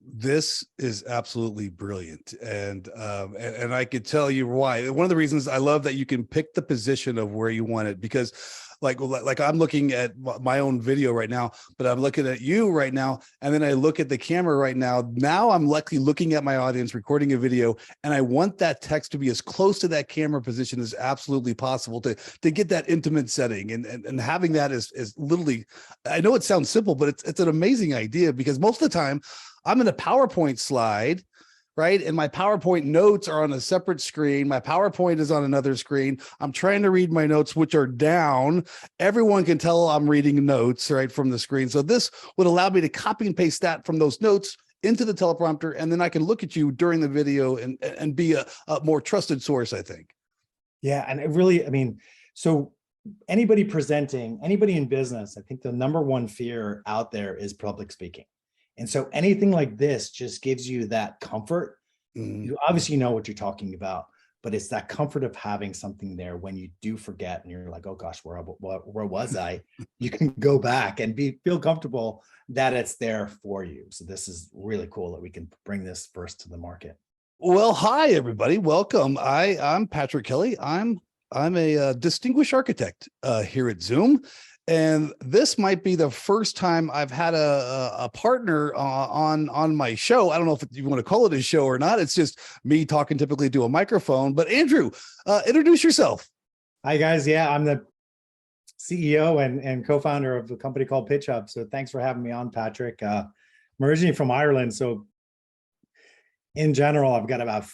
This is absolutely brilliant. And I could tell you why. One of the reasons I love that you can pick the position of where you want it, because like I'm looking at my own video right now, but I'm looking at you right now. And then I look at the camera right now. Now I'm likely looking at my audience, recording a video, and I want that text to be as close to that camera position as absolutely possible to get that intimate setting. And having that is literally, I know it sounds simple, but it's an amazing idea, because most of the time I'm in a PowerPoint slide, right? And my PowerPoint notes are on a separate screen. My PowerPoint is on another screen. I'm trying to read my notes, which are down. Everyone can tell I'm reading notes right from the screen. So this would allow me to copy and paste that from those notes into the teleprompter. And then I can look at you during the video and be a more trusted source, I think. Yeah. And it really, I mean, so anybody presenting, anybody in business, I think the number one fear out there is public speaking. And so anything like this just gives you that comfort. You obviously know what you're talking about, but it's that comfort of having something there when you do forget and you're like, oh gosh, where was I? You can go back and feel comfortable that it's there for you. So this is really cool that we can bring this first to the market. Well, hi everybody, welcome. I'm Patrick Kelley. I'm a distinguished architect here at Zoom. And this might be the first time I've had a partner on my show. I don't know if you want to call it a show or not. It's just me talking typically to a microphone. But Andrew, introduce yourself. Hi, guys. Yeah, I'm the CEO and co-founder of a company called PitchHub. So thanks for having me on, Patrick. I'm originally from Ireland. So in general, I've got about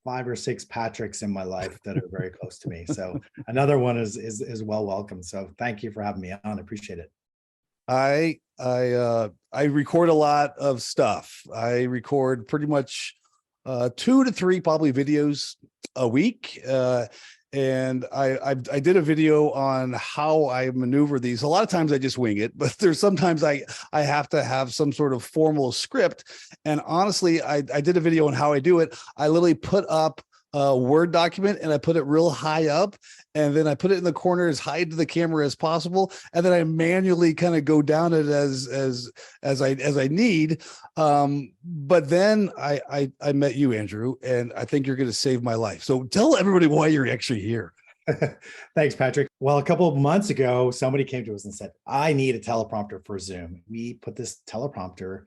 5 or 6 Patricks in my life that are very close to me. So another one is well welcome. So thank you for having me on. I appreciate it. I record a lot of stuff. I record pretty much 2 to 3 probably videos a week. And I did a video on how I maneuver these. A lot of times I just wing it, but there's sometimes I have to have some sort of formal script. And honestly, I did a video on how I do it. I literally put up a Word document and I put it real high up, and then I put it in the corner as high to the camera as possible, and then I manually kind of go down it as I need. But then I met you, Andrew, and I think you're going to save my life. So tell everybody why you're actually here. Thanks, Patrick. Well, a couple of months ago, somebody came to us and said, I need a teleprompter for Zoom. We put this teleprompter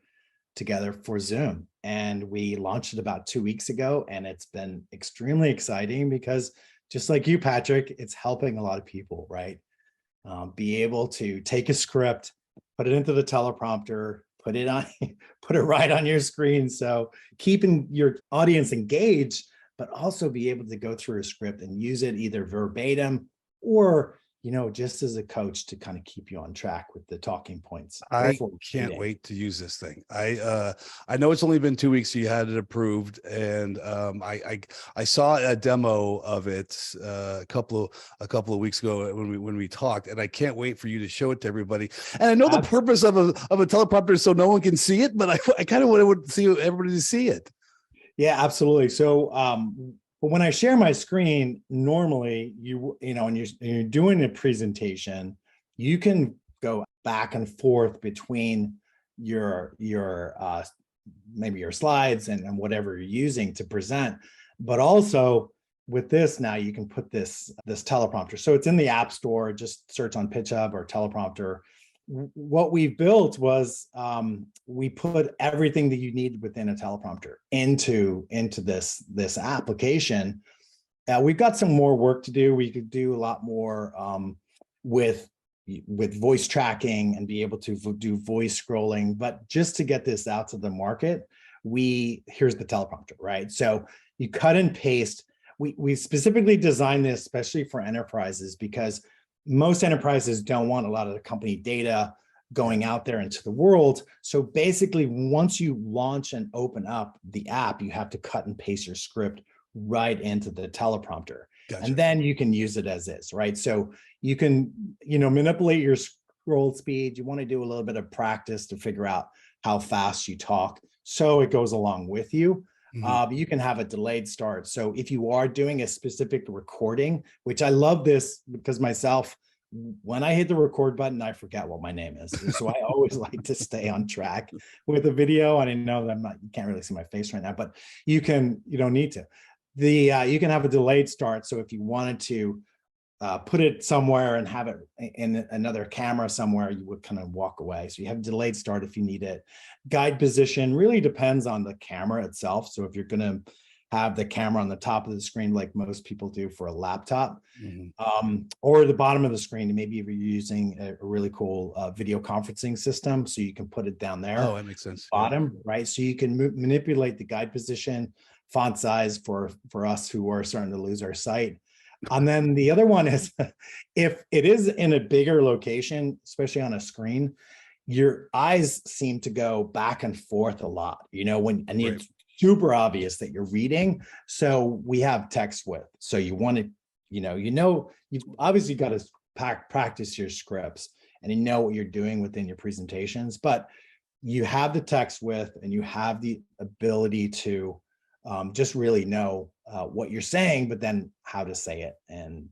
together for Zoom, and we launched it about 2 weeks ago, and it's been extremely exciting because just like you, Patrick, it's helping a lot of people, right? Be able to take a script, put it into the teleprompter, put it right on your screen. So keeping your audience engaged, but also be able to go through a script and use it either verbatim or, just as a coach to kind of keep you on track with the talking points. I can't wait to use this thing. I know it's only been 2 weeks you had it approved, and I saw a demo of it a couple of weeks ago when we talked, and I can't wait for you to show it to everybody. And I know the purpose of a teleprompter is so no one can see it, but I kind of want to see everybody to see it. Yeah, absolutely. So but when I share my screen, normally, when you're doing a presentation, you can go back and forth between your maybe your slides and whatever you're using to present. But also with this now, you can put this teleprompter. So it's in the App Store. Just search on PitchHub or teleprompter. What we built was we put everything that you need within a teleprompter into this application. We've got some more work to do. We could do a lot more with voice tracking and be able to do voice scrolling. But just to get this out to the market, here's the teleprompter, right? So you cut and paste. We specifically designed this especially for enterprises because most enterprises don't want a lot of the company data going out there into the world. So basically, once you launch and open up the app, you have to cut and paste your script right into the teleprompter. Gotcha. And then you can use it as is, right? So you can, manipulate your scroll speed. You want to do a little bit of practice to figure out how fast you talk, so it goes along with you. You can have a delayed start. So if you are doing a specific recording, which I love this because myself, when I hit the record button, I forget what my name is. So I always like to stay on track with the video. And I know that you can't really see my face right now, but you don't need to. You can have a delayed start. So if you wanted to put it somewhere and have it in another camera somewhere, you would kind of walk away. So you have a delayed start if you need it. Guide position really depends on the camera itself. So if you're going to have the camera on the top of the screen, like most people do for a laptop, or the bottom of the screen, maybe if you're using a really cool video conferencing system, so you can put it down there. Oh, that makes sense. Bottom, right? So you can manipulate the guide position, font size for us who are starting to lose our sight. And then the other one is if it is in a bigger location, especially on a screen, your eyes seem to go back and forth a lot, it's super obvious that you're reading. So we have text width. So you want to, you've obviously got to practice your scripts and you know what you're doing within your presentations, but you have the text width and you have the ability to just really know what you're saying, but then how to say it. And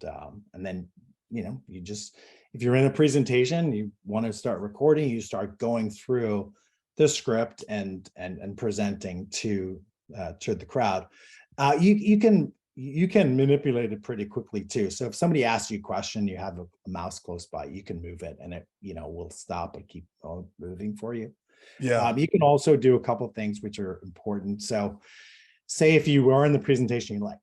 then, if you're in a presentation, you want to start recording, you start going through the script and presenting to the crowd. You can manipulate it pretty quickly too. So if somebody asks you a question, you have a mouse close by, you can move it and it, will stop and keep moving for you. Yeah. You can also do a couple of things which are important. So say if you are in the presentation, you're like,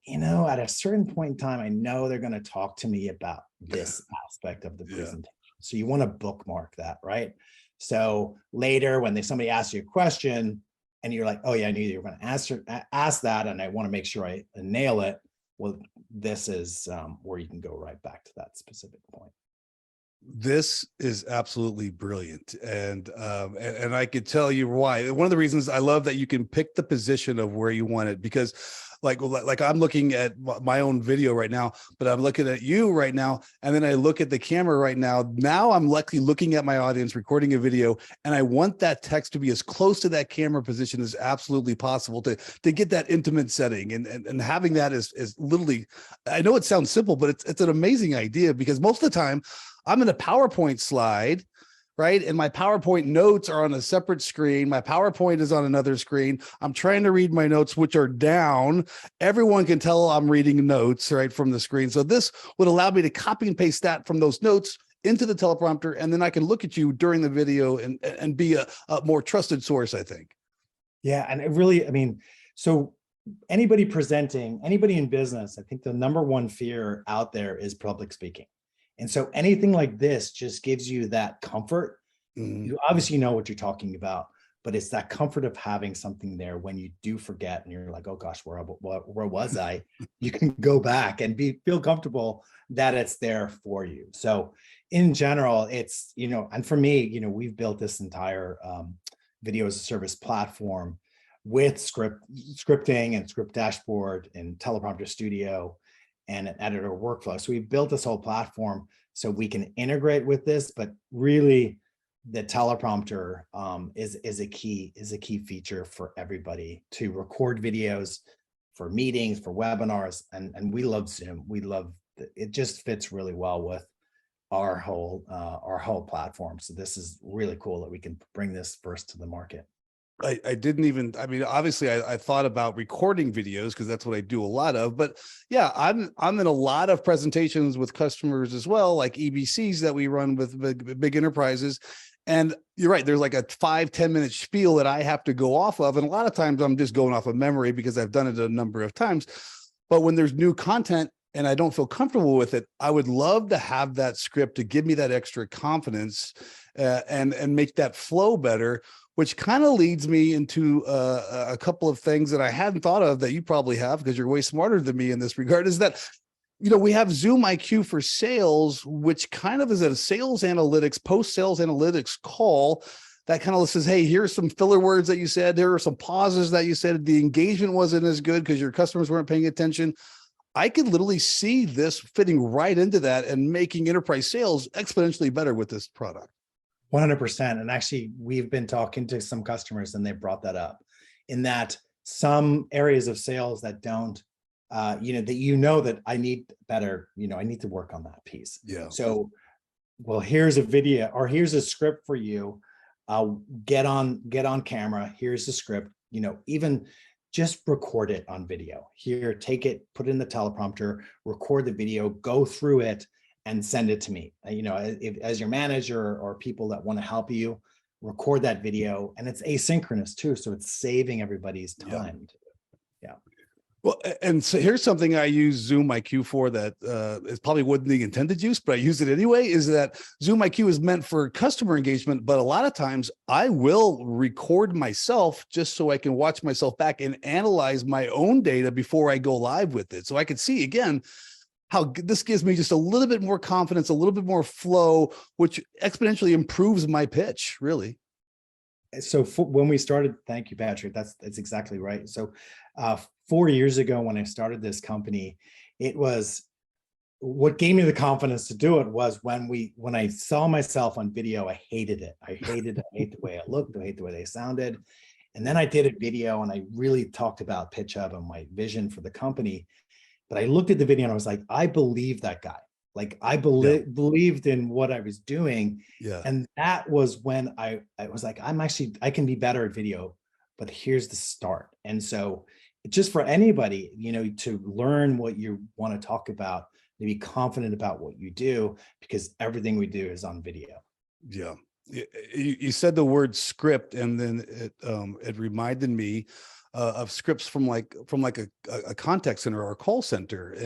at a certain point in time, I know they're going to talk to me about this aspect of the presentation. So you want to bookmark that, right? So later when somebody asks you a question and you're like, oh yeah, I knew you were going to ask that, and I want to make sure I nail it. Well, this is where you can go right back to that specific point. This is absolutely brilliant. And I could tell you why. One of the reasons I love that you can pick the position of where you want it, because like I'm looking at my own video right now, but I'm looking at you right now. And then I look at the camera right now. Now I'm luckily looking at my audience, recording a video, and I want that text to be as close to that camera position as absolutely possible to get that intimate setting. And having that is literally, I know it sounds simple, but it's an amazing idea, because most of the time I'm in a PowerPoint slide, right? And my PowerPoint notes are on a separate screen. My PowerPoint is on another screen. I'm trying to read my notes, which are down. Everyone can tell I'm reading notes right from the screen. So this would allow me to copy and paste that from those notes into the teleprompter. And then I can look at you during the video and be a more trusted source, I think. Yeah. And it really, so anybody presenting, anybody in business, I think the number one fear out there is public speaking. And so anything like this just gives you that comfort. You obviously know what you're talking about, but it's that comfort of having something there when you do forget and you're like, oh gosh, where was I? You can go back and feel comfortable that it's there for you. So in general, it's, and for me, we've built this entire video as a service platform with scripting and script dashboard and Teleprompter Studio and an editor workflow. So we built this whole platform so we can integrate with this, but really the teleprompter is a key feature for everybody to record videos for meetings, for webinars, and we love Zoom. We love it, just fits really well with our whole platform. So this is really cool that we can bring this first to the market. I didn't even, obviously I thought about recording videos because that's what I do a lot of, but yeah, I'm in a lot of presentations with customers as well, like EBCs that we run with big enterprises. And you're right, there's like a 5-10 minute spiel that I have to go off of. And a lot of times I'm just going off of memory because I've done it a number of times. But when there's new content and I don't feel comfortable with it, I would love to have that script to give me that extra confidence and make that flow better, which kind of leads me into a couple of things that I hadn't thought of that you probably have, because you're way smarter than me in this regard, is that, we have Zoom IQ for Sales, which kind of is a sales analytics, post-sales analytics call that kind of says, hey, here's some filler words that you said. There are some pauses that you said. The engagement wasn't as good because your customers weren't paying attention. I could literally see this fitting right into that and making enterprise sales exponentially better with this product. 100%. And actually, we've been talking to some customers and they brought that up, in that some areas of sales that don't, that I need better, I need to work on that piece. Yeah. So well, here's a video or here's a script for you. Get on camera. Here's the script, even just record it on video. Here, take it, put it in the teleprompter, record the video, go through it and send it to me. As your manager or people that want to help you, record that video, and it's asynchronous too. So it's saving everybody's time. Yeah. Well, and so here's something I use Zoom IQ for that is probably wasn't the intended use, but I use it anyway, is that Zoom IQ is meant for customer engagement, but a lot of times I will record myself just so I can watch myself back and analyze my own data before I go live with it. So I can see, again, how this gives me just a little bit more confidence, a little bit more flow, which exponentially improves my pitch, really. So when we started, thank you, Patrick. That's exactly right. So 4 years ago, when I started this company, it was what gave me the confidence to do it was when I saw myself on video, I hated it. I hate the way it looked. I hate the way they sounded. And then I did a video and I really talked about PitchHub and my vision for the company. But I looked at the video and I was like, I believe that guy. Like I believed in what I was doing. Yeah. And that was when I was like, I can be better at video, but here's the start. And so just for anybody, to learn what you want to talk about, to be confident about what you do, because everything we do is on video. Yeah. You said the word script, and then it reminded me of scripts from like a contact center or a call center.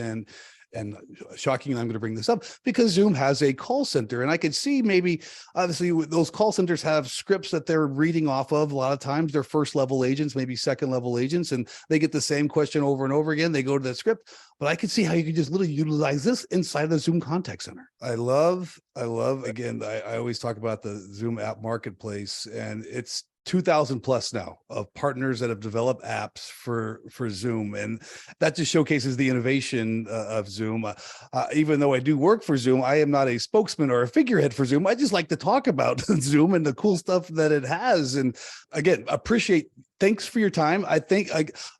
And shocking, I'm going to bring this up because Zoom has a call center, and I could see maybe obviously those call centers have scripts that they're reading off of. A lot of times they're first level agents, maybe second level agents, and they get the same question over and over again. They go to that script, but I could see how you could just literally utilize this inside the Zoom contact center. I love, again, I always talk about the Zoom app marketplace, and it's 2,000 plus now of partners that have developed apps for Zoom. And that just showcases the innovation of Zoom. Even though I do work for Zoom, I am not a spokesman or a figurehead for Zoom. I just like to talk about Zoom and the cool stuff that it has. And again, thanks for your time. I think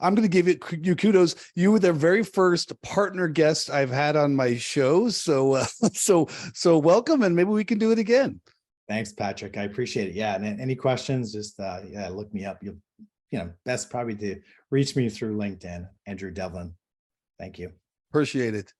I'm going to give you kudos. You were the very first partner guest I've had on my show. So welcome, and maybe we can do it again. Thanks, Patrick. I appreciate it. Yeah. And any questions, just look me up. Best probably to reach me through LinkedIn, Andrew Devlin. Thank you. Appreciate it.